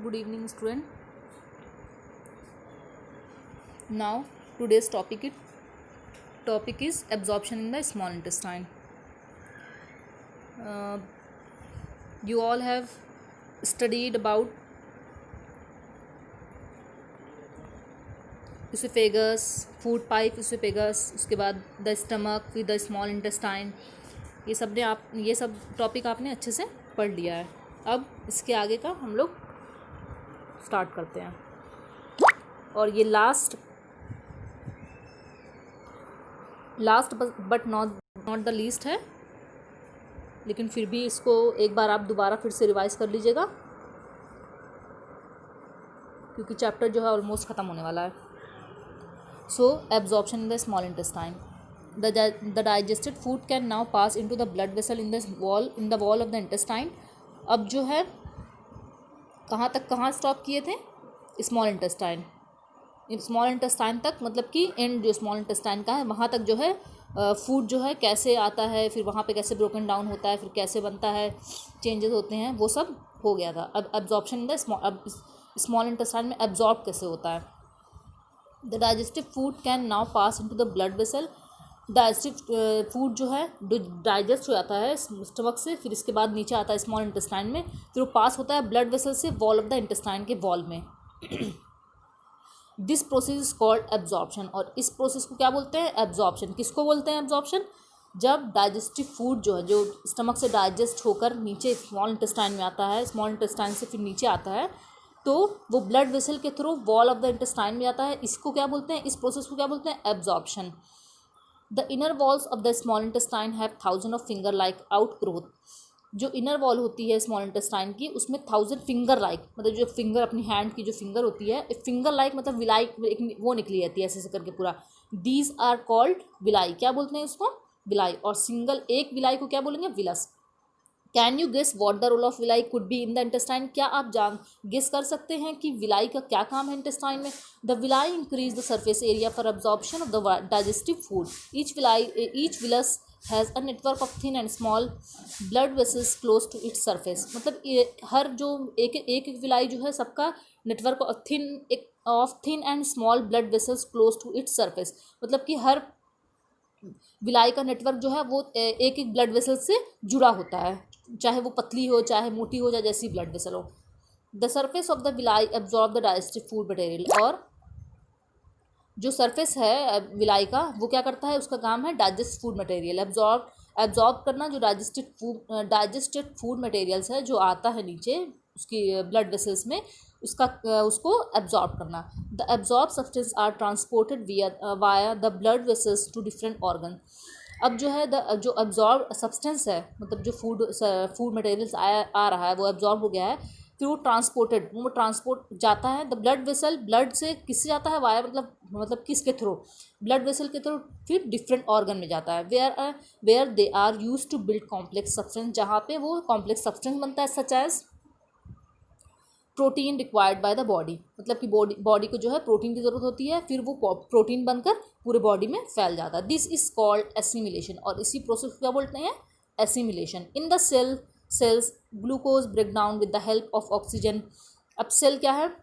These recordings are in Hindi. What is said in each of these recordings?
Good evening, student. Now, today's topic is absorption in the small intestine. Uh, you all have studied about esophagus, food pipe, esophagus, उसके बाद द स्टमक, फिर द स्मॉल इंटेस्टाइन. ये सब टॉपिक आपने अच्छे से पढ़ लिया है. अब इसके आगे का हम लोग स्टार्ट करते हैं. और ये last but not the least है, लेकिन फिर भी इसको एक बार आप दोबारा फिर से रिवाइज कर लीजिएगा, क्योंकि चैप्टर जो है ऑलमोस्ट ख़त्म होने वाला है. So absorption in the small intestine. The digested food can now pass into the blood vessel in the wall of the intestine. अब जो है कहाँ स्टॉप किए थे? Small intestine. स्मॉल इंटेस्टाइन तक, मतलब कि एंड जो स्मॉल इंटेस्टाइन का है वहाँ तक जो है फूड जो है कैसे आता है, फिर वहाँ पे कैसे ब्रोकन डाउन होता है, फिर कैसे बनता है, चेंजेस होते हैं, वो सब हो गया था. अब absorption in the small intestine में एब्जॉर्ब कैसे होता है. The digestive food can now pass into the blood vessel. Digestive food जो है डाइजेस्ट हो जाता है स्टमक से, फिर इसके बाद नीचे आता है स्मॉल इंटेस्टाइन में, फिर वो पास होता है ब्लड वेसल से वॉल ऑफ द इंटेस्टाइन के वॉल में. This process is called absorption. और इस प्रोसेस को क्या बोलते हैं? एब्जॉर्प्शन. किसको बोलते हैं एब्जॉर्प्शन? जब डाइजेस्टिव फूड जो है, जो स्टमक से डाइजेस्ट होकर नीचे स्मॉल इंटेस्टाइन में आता है, स्मॉल इंटेस्टाइन से फिर नीचे आता है, तो वो ब्लड वेसल के through wall of the intestine में आता है. इसको क्या बोलते हैं? इस प्रोसेस को क्या बोलते हैं? Absorption. The inner walls of the small intestine have 1000 of finger like outgrowth. जो इनर वॉल होती है स्मॉल इंटेस्टाइन की, उसमें 1000 फिंगर लाइक, मतलब जो फिंगर अपनी हैंड की जो फिंगर होती है, फिंगर लाइक मतलब विलाई, वो निकली रहती है ऐसे ऐसे करके पूरा. These are called villi. क्या बोलते हैं उसको? विलाई. और सिंगल एक विलाई को क्या बोलेंगे? Villus. Can you guess what the role of villi could be in the intestine. क्या आप गेस कर सकते हैं कि विलाई का क्या काम है इंटेस्टाइन में? The villi increase the surface area for absorption of the digestive food. Each villus has a network of thin and small blood vessels close to its surface. मतलब हर जो एक विलाई जो है, सबका network of thin and small blood vessels close to its surface. मतलब कि हर विलाई का नेटवर्क जो है वो एक एक ब्लड वेसल से जुड़ा होता है, चाहे वो पतली हो, चाहे मोटी हो, या जैसी ब्लड वेसल हो. The surface of the villi absorb the digestive food material. और जो सरफेस है विलाई का, वो क्या करता है? उसका काम है डाइजेस्ट फूड मटेरियल. एब्जॉर्ब करना जो डाइजेस्टेड फूड मटेरियल्स है जो आता है नीचे उसकी ब्लड वेसल्स में, उसको एब्जॉर्ब करना. The absorb substance are transported via the blood vessels to different organ. अब जो है जो एब्जॉर्ब सब्सटेंस है, मतलब जो फूड मटेरियल्स आ रहा है, वो एब्जॉर्ब हो गया है, फिर वो ट्रांसपोर्ट जाता है. द ब्लड वेसल, ब्लड से किससे जाता है? वाया मतलब किसके थ्रू? ब्लड वेसल के थ्रू फिर डिफरेंट ऑर्गन में जाता है. Where they are use to build complex substance. जहाँ पे वो कॉम्प्लेक्स सब्सटेंस बनता है, such as protein required by the body. मतलब कि बॉडी को जो है प्रोटीन की ज़रूरत होती है, फिर वो प्रोटीन बनकर पूरे बॉडी में फैल जाता है. This is called assimilation. और इसी प्रोसेस को क्या बोलते हैं? Assimilation. In the cells glucose break down with the help of oxygen. अब सेल क्या है?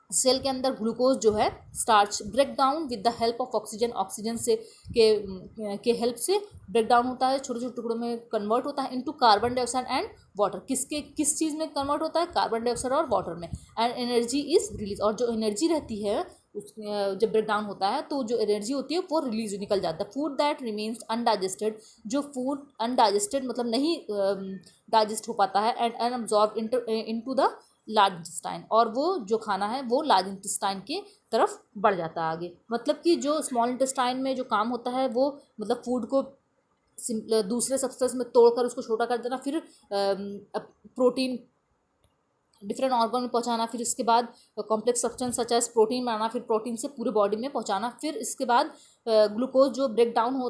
सेल के अंदर ग्लूकोज जो है starch break down with the help of oxygen. Oxygen से के हेल्प से ब्रेक डाउन होता है, छोटे छोटे टुकड़ों में कन्वर्ट होता है into carbon dioxide and water. किस चीज़ में कन्वर्ट होता है? कार्बन डाइऑक्साइड और वाटर में. And energy is release. और जो एनर्जी रहती है जब ब्रेक डाउन होता है, तो जो एनर्जी होती है वो रिलीज निकल जाता है. Food that remains undigested. जो फूड अनडाइजेस्टेड मतलब नहीं डाइजेस्ट हो पाता है, and unabsorb into the large intestine. और वो जो खाना है वो लार्ज इंटेस्टाइन की तरफ बढ़ जाता है आगे. मतलब कि जो स्मॉल इंटेस्टाइन में जो काम होता है वो, मतलब फूड को दूसरे सब्सटेंस में तोड़कर उसको छोटा कर देना, फिर प्रोटीन डिफरेंट ऑर्गन में पहुंचाना, फिर इसके बाद complex substance such as protein बनाना, फिर प्रोटीन से पूरे बॉडी में पहुंचाना. फिर इसके बाद ग्लूकोज जो ब्रेक डाउन हो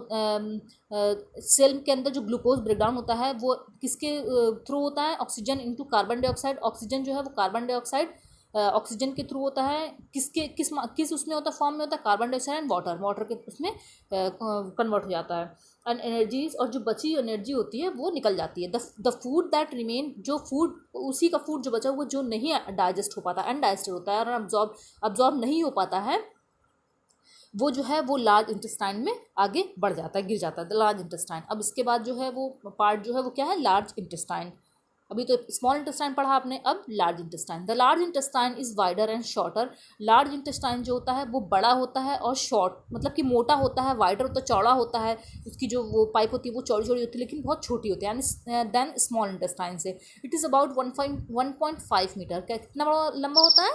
सेल के अंदर जो ग्लूकोज ब्रेक डाउन होता है वो किसके थ्रू होता है? Oxygen into carbon dioxide. Oxygen जो है वो कार्बन डाइऑक्साइड ऑक्सीजन के थ्रू होता है. किस उसमें होता है? फॉर्म में होता है कार्बन डाइऑक्साइड एंड वाटर के उसमें कन्वर्ट हो जाता है. एंड एनर्जीज, और जो बची एनर्जी होती है वो निकल जाती है। द फूड दैट रिमेन, जो फूड, उसी का फूड जो बचा हुआ जो नहीं डाइजेस्ट हो पाता, अनडाइजेस्टेड होता है और अब्जॉर्ब नहीं हो पाता है, वो जो है वो लार्ज इंटेस्टाइन में आगे बढ़ जाता है, गिर जाता है, द लार्ज इंटेस्टाइन। अब इसके बाद जो है वो पार्ट जो है वो क्या है, लार्ज इंटेस्टाइन। अभी तो स्मॉल इंटेस्टाइन पढ़ा आपने, अब large intestine. The large intestine is wider and shorter. Large intestine जो होता है वो बड़ा होता है और शॉर्ट मतलब कि मोटा होता है, वाइडर होता है, चौड़ा होता है, उसकी जो वो पाइप होती है वो चौड़ी चौड़ी होती है लेकिन बहुत छोटी होती है देन स्मॉल इंटेस्टाइन से। It is about 1.5 metre. क्या कितना बड़ा लंबा होता है,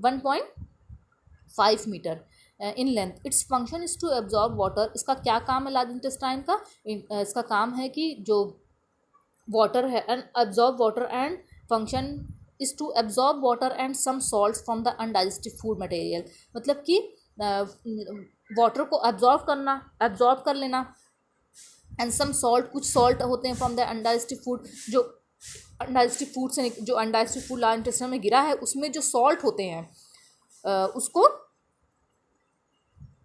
1.5 metre in length. Its function is to absorb water. इसका क्या काम है लार्ज इंटेस्टाइन का, इसका काम है कि जो वाटर है and absorb water, and function is to absorb water and some salts from the undigestive food material. मतलब कि वाटर को एब्जॉर्ब कर लेना, एंड सम सॉल्ट, कुछ सॉल्ट होते हैं फ्रॉम द अनडाइजेस्टिव फूड, जो अनडाइजेस्टिव फूड से जो अनडाइजेस्टिव फूड लार्ज इंटेस्टाइन में गिरा है उसमें जो सॉल्ट होते हैं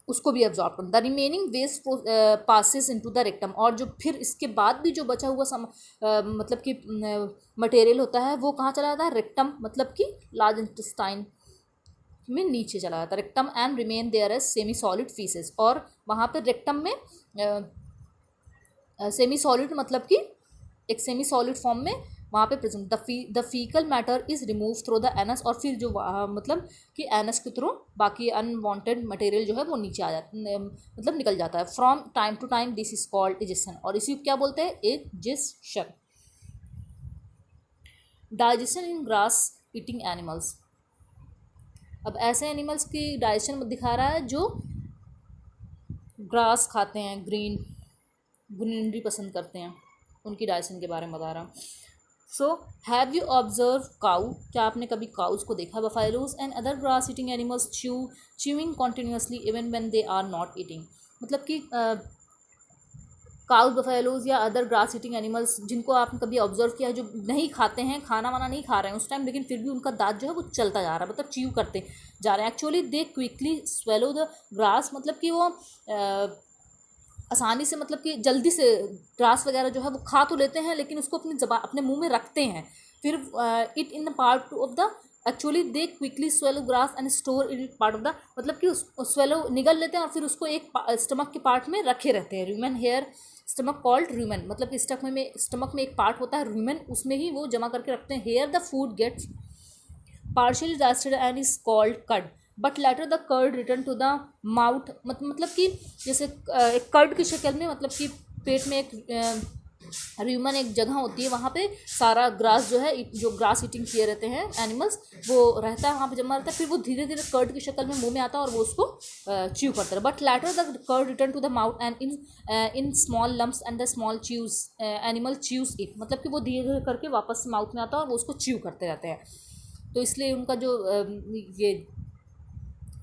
उसको भी एब्जॉर्ब करना। The remaining waste passes into the rectum, और जो फिर इसके बाद भी जो बचा हुआ मतलब कि मटेरियल होता है वो कहाँ चला जाता है, रेक्टम, मतलब कि लार्ज इंटेस्टाइन में नीचे चला जाता है। Rectum and remain there as semi solid faeces, और वहाँ पे रेक्टम में सेमी सॉलिड मतलब कि एक सेमी सॉलिड फॉर्म में वहाँ पे present. The faecal matter is remove through the anus, और फिर जो मतलब कि एनस के थ्रू बाकी अनवांटेड मटेरियल जो है वो नीचे आ जाता, मतलब निकल जाता है। From time to time this is called digestion, और इसी को क्या बोलते हैं, एजिशन। Digestion in grass eating animals. अब ऐसे एनिमल्स की डाइजेशन दिखा रहा है जो ग्रास खाते हैं, ग्रीनरी पसंद करते हैं, उनकी डाइजेशन के बारे में बता रहा हूँ। So have you observe cow, क्या आपने कभी काउज को देखा। Buffaloes and other grass eating animals chewing continuously even when they are not eating. मतलब कि काउज, बफेलोज या अदर ग्रास ईटिंग एनिमल्स जिनको आपने कभी ऑब्जर्व किया है, जो नहीं खाते हैं, खाना वाना नहीं खा रहे हैं उस टाइम, लेकिन फिर भी उनका दांत जो है वो चलता जा रहा है, मतलब च्यू करते जा रहे हैं। Actually they quickly swallow the grass, मतलब कि वो आसानी से, मतलब कि जल्दी से ग्रास वगैरह जो है वो खा तो लेते हैं लेकिन उसको अपने मुंह में रखते हैं, फिर it in the part of the, actually they quickly swallow grass and store in part of the, मतलब कि स्वेलो निगल लेते हैं और फिर उसको एक स्टमक के पार्ट में रखे रहते हैं। Rumen here stomach called rumen, मतलब कि स्टमक में एक पार्ट होता है रूमेन, उसमें ही वो जमा करके रखते हैं। Here the food gets partially digested and is called curd, but later the curd return to the mouth. मतलब कि जैसे एक कर्ड की शक्ल में, मतलब कि पेट में एक र्यूमन एक जगह होती है, वहाँ पे सारा ग्रास जो है, जो ग्रास ईटिंग किए रहते हैं एनिमल्स, वो रहता है वहाँ पे जमा रहता है, फिर वो धीरे धीरे कर्ड की शक्ल में मुंह में आता है और वो उसको च्यू करता है। But later the curd return to the mouth and in small lumps and the small chews animal chews it, मतलब कि वो धीरे धीरे करके वापस से माउथ में आता है और वो उसको च्यू करते रहते हैं। तो इसलिए उनका जो ये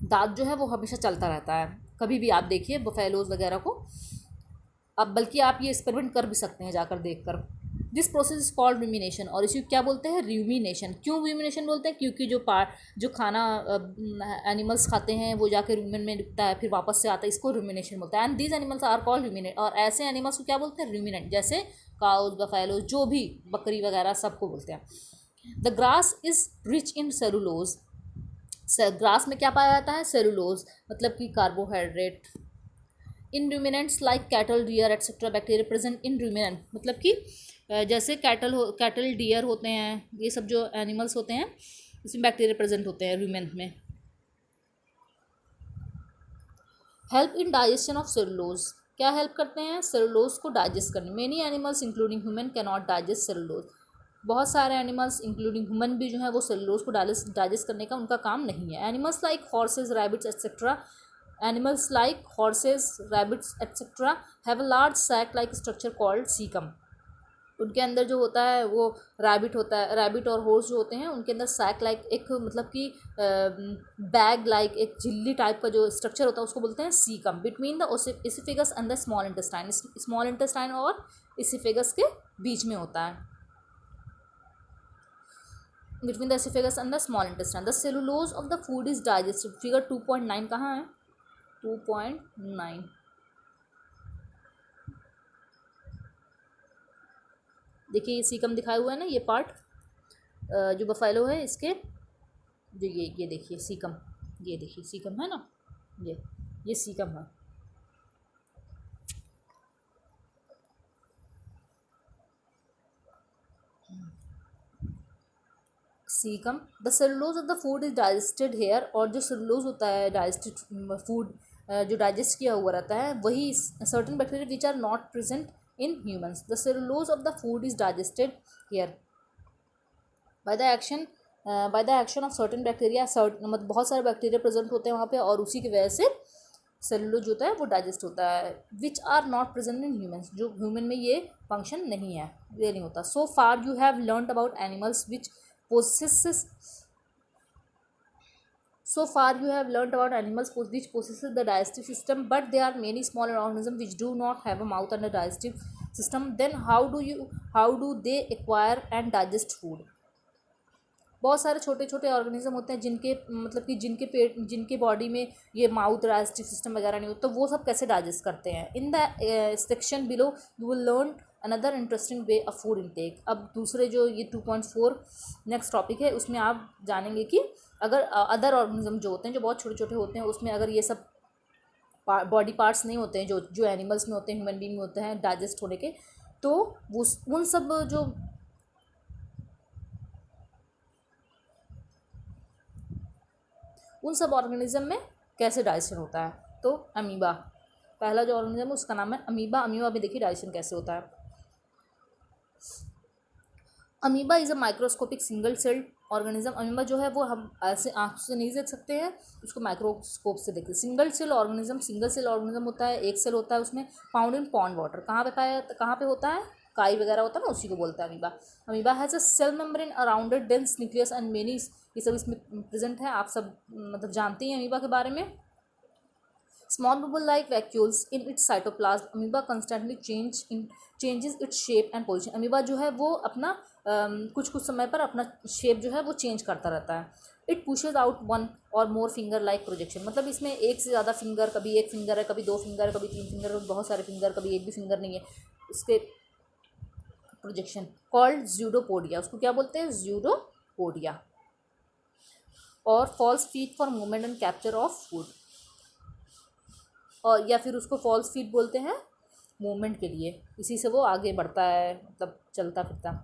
दांत जो है वो हमेशा चलता रहता है। कभी भी आप देखिए बफेलोज वगैरह को, अब बल्कि आप ये एक्सपेरिमेंट कर भी सकते हैं जाकर देखकर। This process is called rumination, और इसी क्या बोलते हैं, रूमिनेशन। क्यों रूमिनेशन बोलते हैं, क्योंकि जो खाना एनिमल्स खाते हैं वो जाकर रूमिन में दिखता है, फिर वापस से आता है, इसको रूमिनेशन बोलता है। And these animals are called ruminate, और ऐसे एनिमल्स को क्या बोलते हैं, रूमिनेंट। जैसे काउज, बफेलोज, जो भी बकरी वगैरह सबको बोलते हैं। The grass is rich in cellulose. Grass में क्या पाया जाता है, सेलुलोज, मतलब कि carbohydrate. In ruminants like cattle, deer etcetera bacteria present in ruminant, मतलब कि जैसे कैटल डियर होते हैं, ये सब जो एनिमल्स होते हैं इसमें बैक्टीरिया प्रेजेंट होते हैं रूमिनेंट में। Help in digestion of cellulose, क्या हेल्प करते हैं, सेलुलोज को डाइजेस्ट करने। Many animals including human can not digest cellulose, बहुत सारे एनिमल्स इंक्लूडिंग ह्यूमन भी जो है वो सेलुलोज को डाइजेस्ट करने का उनका काम नहीं है। Animals like horses, rabbits etcetera, animals like horses, rabbits etcetera have a large sac like structure called caecum. उनके अंदर जो होता है वो रैबिट होता है, रैबिट और हॉर्स जो होते हैं उनके अंदर सैक लाइक एक, मतलब कि बैग लाइक एक झिल्ली टाइप का जो स्ट्रक्चर होता है उसको बोलते हैं caecum. Between the oesophagus and the small intestine, small intestine और एसिफेगस के बीच में होता है, between the esophagus and the small intestine. The cellulose of the food is digested. Figure 2.9 कहाँ है, 2.9। देखिए ये सीकम दिखाया हुआ है ना, ये पार्ट जो बफेलो है इसके, जो ये देखिए सीकम, ये देखिए सीकम है ना, ये सीकम है। Caecum, the cellulose of the food is digested here, और जो सेलुलोज होता है डाइजेस्टेड फूड जो डाइजेस्ट किया हुआ रहता है, वही certain bacteria which are not present in humans. The cellulose of the food is digested here by the action of certain bacteria. मतलब बहुत सारे बैक्टीरिया प्रेजेंट होते हैं वहाँ पे, और उसी की वजह से सेलुलोज होता है वो डाइजेस्ट होता है। Which are not present in humans, जो ह्यूमन में ये फंक्शन नहीं है, ये नहीं होता। So far you have learned about animals which possesses so far you have learned about animals which possesses the digestive system, but there are many smaller organisms which do not have a mouth and a digestive system. Then how do they acquire and digest food? बहुत सारे छोटे छोटे ऑर्गेनिज्म होते हैं जिनके मतलब कि जिनके बॉडी में ये माउथ डाइजेस्टिव सिस्टम वगैरह नहीं होता, तो वो सब कैसे डाइजेस्ट करते हैं। In the section below you will learn another interesting way of food intake. अब दूसरे जो ये 2.4 नेक्स्ट टॉपिक है, उसमें आप जानेंगे कि अगर अदर ऑर्गेनिज्म जो होते हैं, जो बहुत छोटे छोटे होते हैं, उसमें अगर ये सब बॉडी पार्ट्स नहीं होते हैं जो एनिमल्स में होते हैं, ह्यूमन बींग में होते हैं डाइजेस्ट होने के, तो उन सब जो उन सब ऑर्गेनिज्म में कैसे डाइजेशन होता है। तो अमीबा, पहला जो ऑर्गेनिज्म है उसका नाम है अमीबा। अमीबा में देखिए डाइजेशन कैसे होता है। Amoeba is a microscopic single celled organism. Amoeba जो है वो हम ऐसे आँख से नहीं देख सकते हैं, उसको माइक्रोस्कोप से देखते हैं। सिंगल सेल ऑर्गेनिज्म होता है, एक सेल होता है उसमें, फाउंड इन पॉन्ड वाटर। कहाँ पे होता है, काई वगैरह होता है ना, उसी को बोलते हैं amoeba. Amoeba has a cell membrane a rounded dense nucleus and many, ये सब इसमें प्रेजेंट है। आप सब मतलब जानते हैं अमीबा के बारे में। Small bubble like vacuoles in its cytoplasm. Amoeba constantly changes its shape and position. Amoeba जो है वो अपना कुछ समय पर अपना शेप जो है वो चेंज करता रहता है। इट पुशेज आउट वन और मोर फिंगर लाइक प्रोजेक्शन, मतलब इसमें एक से ज़्यादा फिंगर, कभी एक फिंगर है, कभी दो फिंगर है, कभी तीन फिंगर, कभी बहुत सारे फिंगर, कभी एक भी फिंगर नहीं है, इसके प्रोजेक्शन कॉल्ड ज़्यूडोपोडिया। उसको क्या बोलते हैं, ज़्यूडोपोडिया। और false feet for movement and capture of food, और या फिर उसको फॉल्स फीट बोलते हैं मूवमेंट के लिए, इसी से वो आगे बढ़ता है, मतलब चलता फिरता।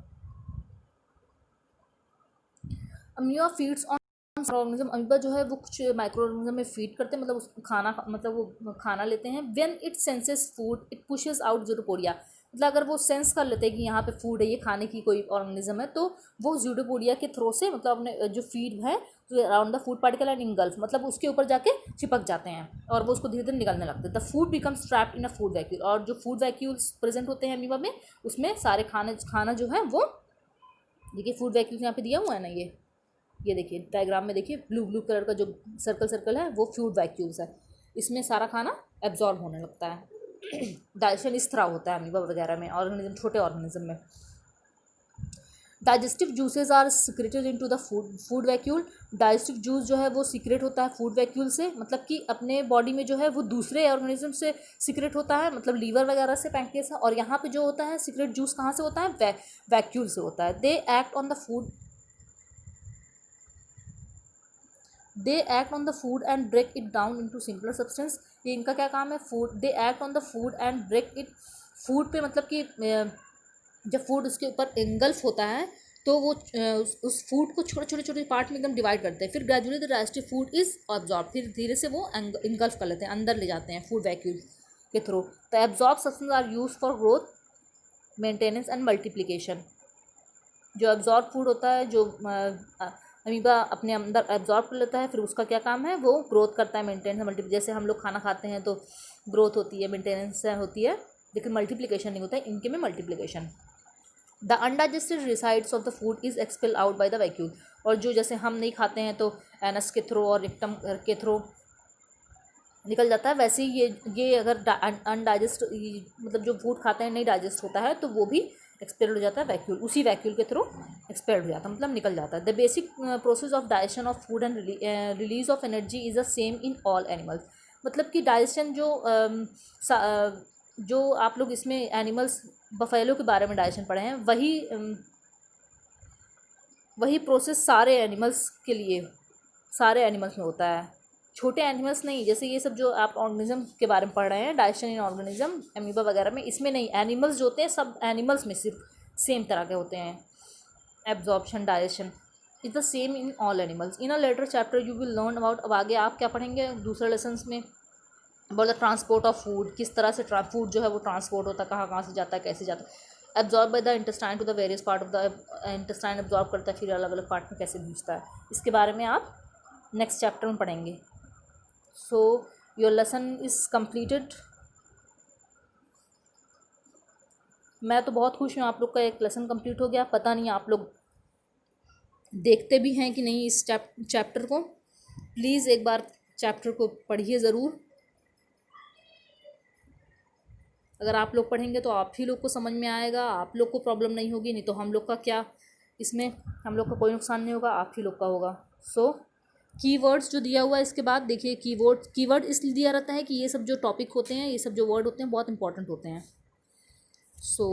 Amoeba feeds on organism. Amoeba जो है वो कुछ माइक्रो ऑर्गेनिज्म में फीड करते हैं, मतलब वो खाना लेते हैं। When it senses food it pushes out pseudopodia, मतलब अगर वो सेंस कर लेते हैं कि यहाँ पे फूड है, ये खाने की कोई ऑर्गेनिज्म है, तो वो ज़्यूडोपोडिया के थ्रो से मतलब अपने जो फीड है तो around the food particle and engulf, मतलब उसके ऊपर जाके चिपक जाते हैं और वो उसको धीरे धीरे निकलने लगते हैं। The food becomes trapped in a food vacuole, और जो फूड वैक्यूल्स प्रेजेंट होते हैं अमीबा में, उसमें सारे खाना जो है वो, देखिए फूड वैक्यूल्स यहाँ पे दिया हुआ है ना, ये देखिए डायग्राम में देखिए ब्लू कलर का जो सर्कल है वो फूड वैक्यूल्स है, इसमें सारा खाना एब्जॉर्ब होने लगता है। डाइजेशन इस तरह होता है अमीबा वगैरह में, ऑर्गेनिज्म, छोटे ऑर्गेनिज्म में। Digestive juices are secreted into the food vacuole. Digestive juice जो है वो सीक्रेट होता है फूड वैक्यूल से, मतलब कि अपने बॉडी में जो है वो दूसरे ऑर्गेनिज्म से सीक्रेट होता है, मतलब लीवर वगैरह से, पैंक्रियास से। और यहाँ पे जो होता है सीक्रेट जूस कहाँ से होता है, वैक्यूल से होता है। They act on the food and break it down into simpler substance. ये इनका क्या काम है, they act on the food and break it, food पे मतलब कि जब फूड उसके ऊपर इंगल्फ होता है तो वो उस फूड को छोटे छोटे पार्ट में एकदम डिवाइड करते हैं। फिर gradually the digestive food is absorb, फिर धीरे से वो इंगल्फ कर लेते हैं, अंदर ले जाते हैं फूड वैक्यूल के through. The absorb substance are use for growth, maintenance and multiplication. जो एब्जॉर्ब फूड होता है, जो अमीबा अपने अंदर एब्जॉर्ब कर लेता है, फिर उसका क्या काम है, वो ग्रोथ करता है, मेंटेनेंस, मल्टीप्लिकेशन। जैसे हम लोग खाना खाते हैं तो ग्रोथ होती है, मेंटेनेंस होती है, लेकिन मल्टीप्लिकेशन नहीं होता है, इनके में multiplication. The undigested resides of the food is expel out by the vacuole, और जो जैसे हम नहीं खाते हैं तो एनस के थ्रू और रिक्टम के थ्रू निकल जाता है, वैसे ही ये अगर अनडाइजेस्ट मतलब जो फूड खाते हैं नहीं डाइजेस्ट होता है तो वो भी एक्सपेल हो जाता है वैक्यूल, उसी वैक्यूल के थ्रू एक्सपेल हो जाता है, मतलब निकल जाता है। The basic process of digestion of food and release of energy is the same in all animals, मतलब कि डाइजेशन जो आप लोग इसमें एनिमल्स बफेलो के बारे में डाइजेशन पढ़े हैं, वही प्रोसेस सारे एनिमल्स के लिए, सारे एनिमल्स में होता है, छोटे एनिमल्स नहीं। जैसे ये सब जो आप ऑर्गेनिज्म के बारे में पढ़ रहे हैं, डाइजेशन इन ऑर्गेनिज्म, एमीबा वगैरह में, इसमें नहीं। एनिमल्स जो होते हैं सब एनिमल्स में सिर्फ सेम तरह के होते हैं। Absorption, digestion is the same in all animals. In a later chapter you will learn about, अब आगे आप क्या पढ़ेंगे दूसरे लेसन में, about the transport of food, किस तरह से फूड जो है वो ट्रांसपोर्ट होता है, कहाँ कहाँ से जाता है, कैसे जाता है। Absorb by the intestine to the various part of the intestine, absorb करता है फिर अलग अलग पार्ट में कैसे भेजता है, इसके बारे में आप नेक्स्ट चैप्टर में पढ़ेंगे। So your lesson is completed. मैं तो बहुत खुश हूँ, आप लोग का एक लेसन कंप्लीट हो गया। पता नहीं आप लोग देखते भी हैं कि नहीं इस चैप्टर को। प्लीज़ एक बार चैप्टर को पढ़िए ज़रूर। अगर आप लोग पढ़ेंगे तो आप ही लोग को समझ में आएगा, आप लोग को प्रॉब्लम नहीं होगी, नहीं तो हम लोग का क्या, इसमें हम लोग का कोई नुकसान नहीं होगा, आप ही लोग का होगा। सो कीवर्ड्स जो दिया हुआ है इसके बाद देखिए, कीवर्ड इसलिए दिया रहता है कि ये सब जो टॉपिक होते हैं, ये सब जो वर्ड होते हैं बहुत इंपॉर्टेंट होते हैं। सो